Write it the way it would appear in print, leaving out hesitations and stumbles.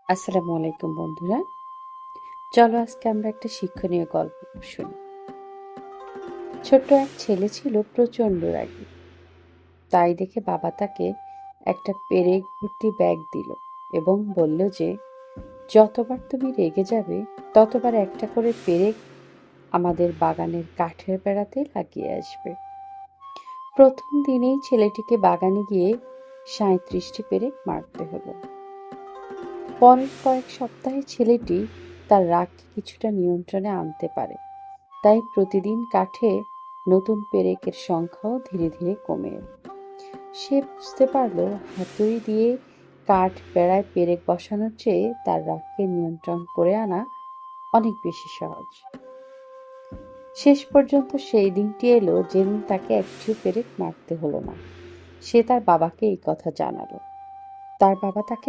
আসসালামু আলাইকুম বন্ধুরা। চলো আজকে আমরা একটা শিক্ষণীয় গল্প শুনি। ছোট্ট এক ছেলে ছিল প্রচণ্ড রাগী। তাই দেখে বাবা তাকে একটা পেরেক ভর্তি ব্যাগ দিল এবং বলল যে যতবার তুমি রেগে যাবে ততবার একটা করে পেরেক আমাদের বাগানের কাঠের বেড়াতে লাগিয়ে আসবে। প্রথম দিনেই ছেলেটিকে বাগানে গিয়ে ৩৭টি পেরেক মারতে হলো। পরের কয়েক সপ্তাহে ছেলেটি তার রাগকে কিছুটা নিয়ন্ত্রণে আনতে পারে। তাই প্রতিদিন কাঠে নতুন পেরেকের সংখ্যাও ধীরে ধীরে কমে এলো। সে বুঝতে পারল হাতুড়ি দিয়ে কাঠ বেড়ায় পেরেক বসানোর চেয়ে তার রাগকে নিয়ন্ত্রণ করে আনা অনেক বেশি সহজ। শেষ পর্যন্ত সেই দিনটি এলো যেদিন তাকে একটিও পেরেক মারতে হলো না। সে তার বাবাকে এই কথা জানালো। তার বাবা তাকে